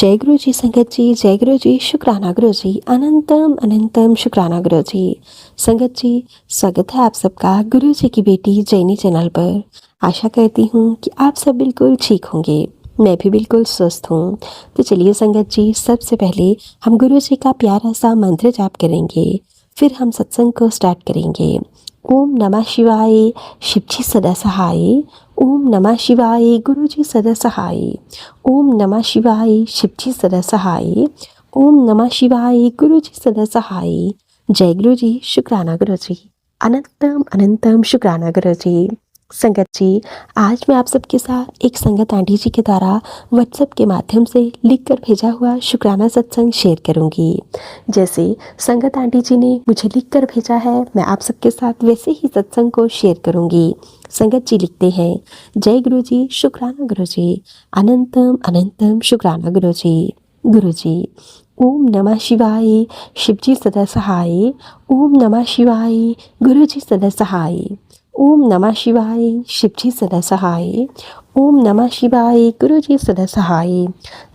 जय गुरु जी संगत जी, जय गुरु जी, शुक्राना गुरु जी, अनंतम अनंतम शुक्राना गुरु जी। संगत जी, स्वागत है आप सबका गुरु जी की बेटी जैनी चैनल पर। आशा करती हूँ कि आप सब बिल्कुल ठीक होंगे। मैं भी बिल्कुल स्वस्थ हूँ। तो चलिए संगत जी, सबसे पहले हम गुरु जी का प्यारा सा मंत्र जाप करेंगे, फिर हम सत्संग को स्टार्ट करेंगे। ओम नमः शिवाय, शिव जी सदा सहाय। ओम नमः शिवाय, गुरु जी सदा सहाय। ओम नमः शिवाय, शिव जी सदा सहाय। ओम नमः शिवाय, गुरु जी सदा सहाय। जय गुरु जी, शुक्राना गुरु जी, अनंतम अनंतम शुक्राना गुरु जी। संगत जी, आज मैं आप सबके साथ एक संगत आंटी जी के द्वारा व्हाट्सएप के माध्यम से लिखकर भेजा हुआ शुक्राना सत्संग शेयर करूंगी। जैसे संगत आंटी जी ने मुझे लिखकर भेजा है, मैं आप सबके साथ वैसे ही सत्संग को शेयर करूंगी। संगत जी लिखते हैं, जय गुरु जी, शुक्राना गुरु जी, अनंतम अनंतम शुक्राना गुरु जी। गुरु जी, ओम नमः शिवाय, शिव जी सदा सहाय। ओम नमः शिवाय, गुरु जी सदा सहाय। ओम नमः शिवाय, शिव जी सदा सहाय। ओम नमः शिवाय, गुरु जी सदा सहाय।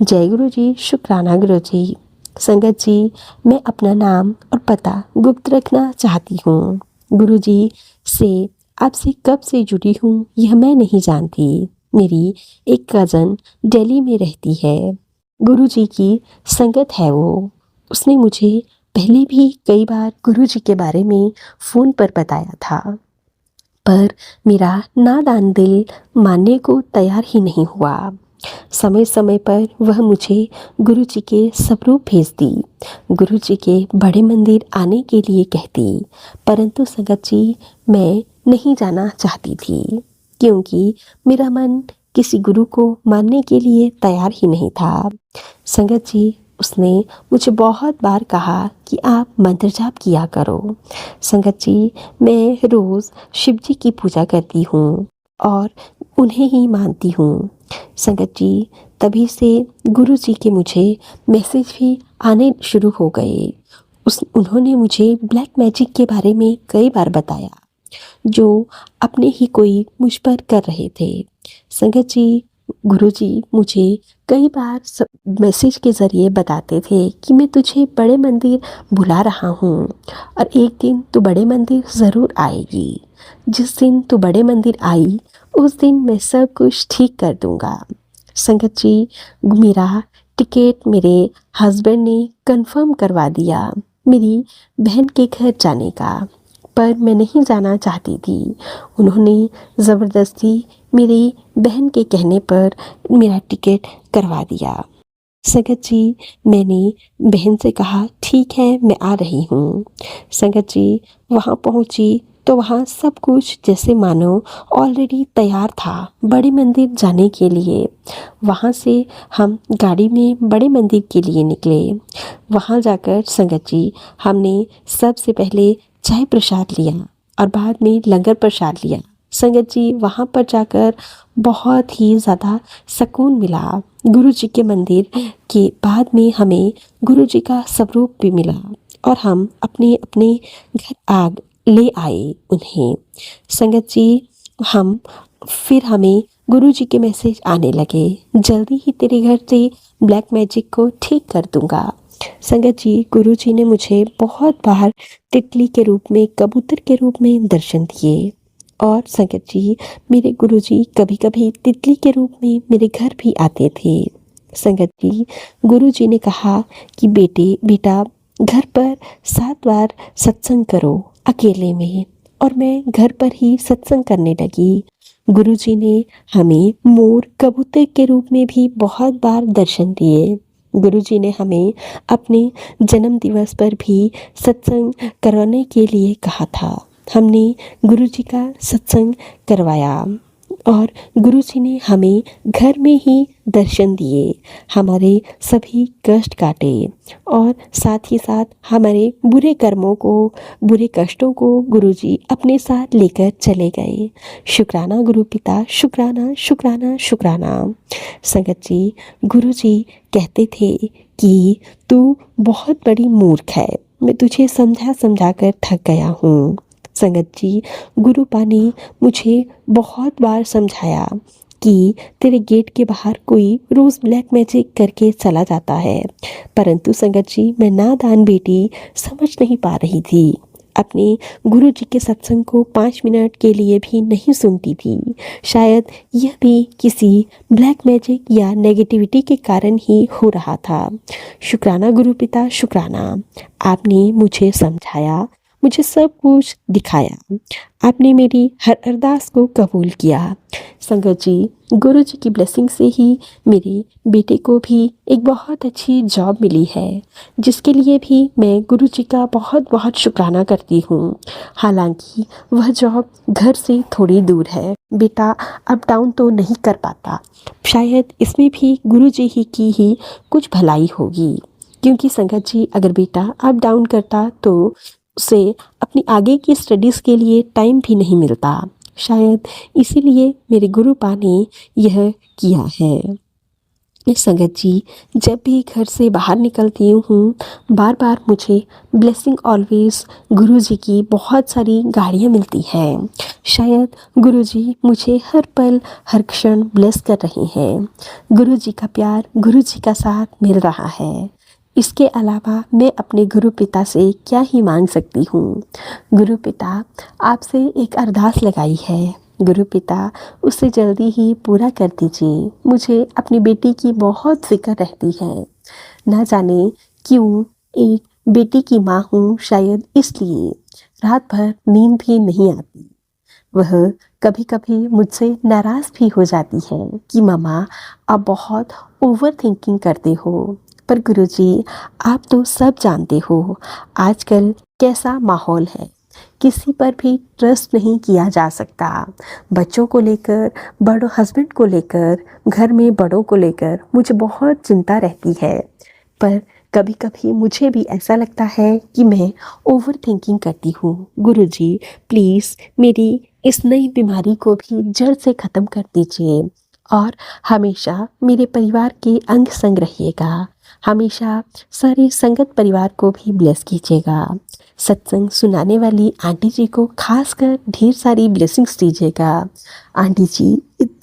जय गुरु जी, शुक्राना गुरु जी। संगत जी, मैं अपना नाम और पता गुप्त रखना चाहती हूँ। गुरु जी से आपसे कब से जुड़ी हूँ यह मैं नहीं जानती। मेरी एक कज़न दिल्ली में रहती है। गुरु जी की संगत है वो। उसने मुझे पहले भी कई बार गुरु जी के बारे में फ़ोन पर बताया था, पर मेरा नादान दिल मानने को तैयार ही नहीं हुआ। समय समय पर वह मुझे गुरु जी के स्वरूप भेजती, गुरु जी के बड़े मंदिर आने के लिए कहती, परंतु संगत जी मैं नहीं जाना चाहती थी, क्योंकि मेरा मन किसी गुरु को मानने के लिए तैयार ही नहीं था। संगत जी, उसने मुझे बहुत बार कहा कि आप मंत्र जाप किया करो। संगत जी, मैं रोज़ शिव जी की पूजा करती हूँ और उन्हें ही मानती हूँ। संगत जी, तभी से गुरु जी के मुझे मैसेज भी आने शुरू हो गए। उन्होंने मुझे ब्लैक मैजिक के बारे में कई बार बताया, जो अपने ही कोई मुझ पर कर रहे थे। संगत जी, गुरु जी मुझे कई बार मैसेज के ज़रिए बताते थे कि मैं तुझे बड़े मंदिर बुला रहा हूँ और एक दिन तू बड़े मंदिर ज़रूर आएगी। जिस दिन तू बड़े मंदिर आई उस दिन मैं सब कुछ ठीक कर दूँगा। संगत जी, मेरा टिकट मेरे हस्बैंड ने कंफर्म करवा दिया मेरी बहन के घर जाने का, पर मैं नहीं जाना चाहती थी। उन्होंने ज़बरदस्ती मेरी बहन के कहने पर मेरा टिकट करवा दिया। संगत जी, मैंने बहन से कहा ठीक है मैं आ रही हूँ। संगत जी, वहाँ पहुँची तो वहाँ सब कुछ जैसे मानो ऑलरेडी तैयार था बड़े मंदिर जाने के लिए। वहाँ से हम गाड़ी में बड़े मंदिर के लिए निकले। वहाँ जाकर संगत जी, हमने सबसे पहले चाय प्रसाद लिया और बाद में लंगर प्रसाद लिया। संगत जी, वहाँ पर जाकर बहुत ही ज़्यादा सुकून मिला। गुरु जी के मंदिर के बाद में हमें गुरु जी का स्वरूप भी मिला और हम अपने अपने घर ले आए उन्हें। संगत जी, हमें गुरु जी के मैसेज आने लगे, जल्दी ही तेरे घर से ब्लैक मैजिक को ठीक कर दूंगा। संगत जी, गुरु जी ने मुझे बहुत बार तितली के रूप में, कबूतर के रूप में दर्शन दिए और संगत जी, मेरे गुरु जी कभी कभी तितली के रूप में मेरे घर भी आते थे। संगत जी, गुरु जी ने कहा कि बेटा घर पर 7 बार सत्संग करो अकेले में, और मैं घर पर ही सत्संग करने लगी। गुरु जी ने हमें मोर, कबूतर के रूप में भी बहुत बार दर्शन दिए। गुरु जी ने हमें अपने जन्म दिवस पर भी सत्संग करवाने के लिए कहा था। हमने गुरु जी का सत्संग करवाया और गुरु जी ने हमें घर में ही दर्शन दिए, हमारे सभी कष्ट काटे और साथ ही साथ हमारे बुरे कर्मों को, बुरे कष्टों को गुरु जी अपने साथ लेकर चले गए। शुक्राना गुरु पिता, शुक्राना शुक्राना शुक्राना। संगत जी, गुरु जी कहते थे कि तू बहुत बड़ी मूर्ख है, मैं तुझे समझा समझा कर थक गया हूँ। संगत जी, गुरुपा ने मुझे बहुत बार समझाया कि तेरे गेट के बाहर कोई रोज़ ब्लैक मैजिक करके चला जाता है। परंतु संगत जी, मैं नादान बेटी समझ नहीं पा रही थी। अपने गुरु जी के सत्संग को 5 मिनट के लिए भी नहीं सुनती थी। शायद यह भी किसी ब्लैक मैजिक या नेगेटिविटी के कारण ही हो रहा था। शुक्राना गुरु पिता, शुक्राना। आपने मुझे समझाया, मुझे सब कुछ दिखाया। आपने मेरी हर अरदास को कबूल किया। संगत जी, गुरु जी की ब्लेसिंग से ही मेरे बेटे को भी एक बहुत अच्छी जॉब मिली है, जिसके लिए भी मैं गुरु जी का बहुत बहुत शुक्राना करती हूँ। हालांकि वह जॉब घर से थोड़ी दूर है। बेटा अप डाउन तो नहीं कर पाता। शायद इसमें भी गुरु जी ही की ही कुछ भलाई होगी, क्योंकि संगत जी, अगर बेटा अप डाउन करता तो उसे अपनी आगे की स्टडीज़ के लिए टाइम भी नहीं मिलता। शायद इसीलिए मेरे गुरुपा ने यह किया है। संगत जी, जब भी घर से बाहर निकलती हूँ, बार बार मुझे ब्लेसिंग ऑलवेज गुरु जी की बहुत सारी गाड़ियाँ मिलती हैं। शायद गुरु जी मुझे हर पल हर क्षण ब्लेस कर रहे हैं। गुरु जी का प्यार, गुरु जी का साथ मिल रहा है। इसके अलावा मैं अपने गुरु पिता से क्या ही मांग सकती हूँ। गुरु पिता, आपसे एक अरदास लगाई है। गुरु पिता, उसे जल्दी ही पूरा कर दीजिए। मुझे अपनी बेटी की बहुत फिक्र रहती है। ना जाने क्यों, एक बेटी की माँ हूँ, शायद इसलिए रात भर नींद भी नहीं आती। वह कभी कभी मुझसे नाराज़ भी हो जाती है कि मम्मा, आप बहुत ओवर थिंकिंग करते हो। पर गुरुजी, आप तो सब जानते हो आजकल कैसा माहौल है। किसी पर भी ट्रस्ट नहीं किया जा सकता। बच्चों को लेकर, बड़ों हस्बैंड को लेकर, घर में बड़ों को लेकर मुझे बहुत चिंता रहती है। पर कभी कभी मुझे भी ऐसा लगता है कि मैं ओवर थिंकिंग करती हूँ। गुरुजी, प्लीज़ मेरी इस नई बीमारी को भी जड़ से ख़त्म कर दीजिए और हमेशा मेरे परिवार के अंग संग रहिएगा। हमेशा सारे संगत परिवार को भी ब्लेस कीजिएगा। सत्संग सुनाने वाली आंटी जी को खासकर ढेर सारी ब्लेसिंग्स दीजिएगा। आंटी जी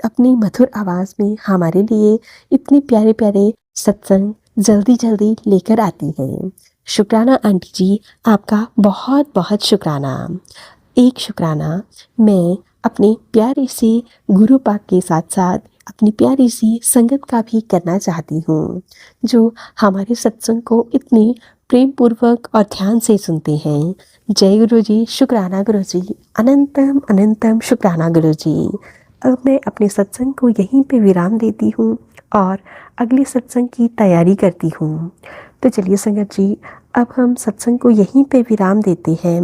अपनी मधुर आवाज़ में हमारे लिए इतने प्यारे प्यारे सत्संग जल्दी जल्दी लेकर आती हैं। शुक्राना आंटी जी, आपका बहुत बहुत शुक्राना। एक शुक्राना मैं अपने प्यारे से गुरु पाक के साथ साथ अपनी प्यारी सी संगत का भी करना चाहती हूँ, जो हमारे सत्संग को इतने प्रेम पूर्वक और ध्यान से सुनते हैं। जय गुरु जी, शुक्राना गुरु जी, अनंतम अनंतम शुक्राना गुरु जी। अब मैं अपने सत्संग को यहीं पे विराम देती हूँ और अगले सत्संग की तैयारी करती हूँ। तो चलिए संगत जी, अब हम सत्संग को यहीं पे विराम देते हैं।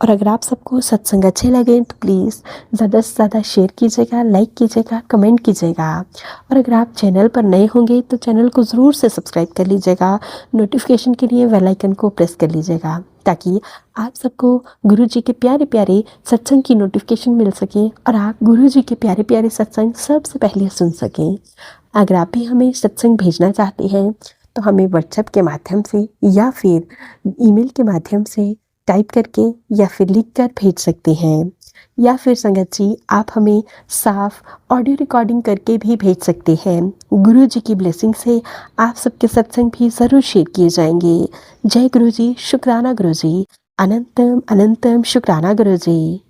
और अगर आप सबको सत्संग अच्छे लगे तो प्लीज़ ज़्यादा से ज़्यादा शेयर कीजिएगा, लाइक कीजिएगा, कमेंट कीजिएगा। और अगर आप चैनल पर नए होंगे तो चैनल को ज़रूर से सब्सक्राइब कर लीजिएगा। नोटिफिकेशन के लिए बेल आइकन को प्रेस कर लीजिएगा, ताकि आप सबको गुरु जी के प्यारे प्यारे सत्संग की नोटिफिकेशन मिल सके और आप गुरु जी के प्यारे प्यारे सत्संग सबसे पहले सुन सकें। अगर आप भी हमें सत्संग भेजना चाहते हैं तो हमें व्हाट्सएप के माध्यम से या फिर ईमेल के माध्यम से टाइप करके या फिर लिख कर भेज सकते हैं। या फिर संगत जी, आप हमें साफ ऑडियो रिकॉर्डिंग करके भी भेज सकते हैं। गुरु जी की ब्लेसिंग से आप सबके सत्संग भी ज़रूर शेयर किए जाएंगे। जय गुरु जी, शुक्राना गुरु जी, अनंतम अनंतम शुक्राना गुरु जी।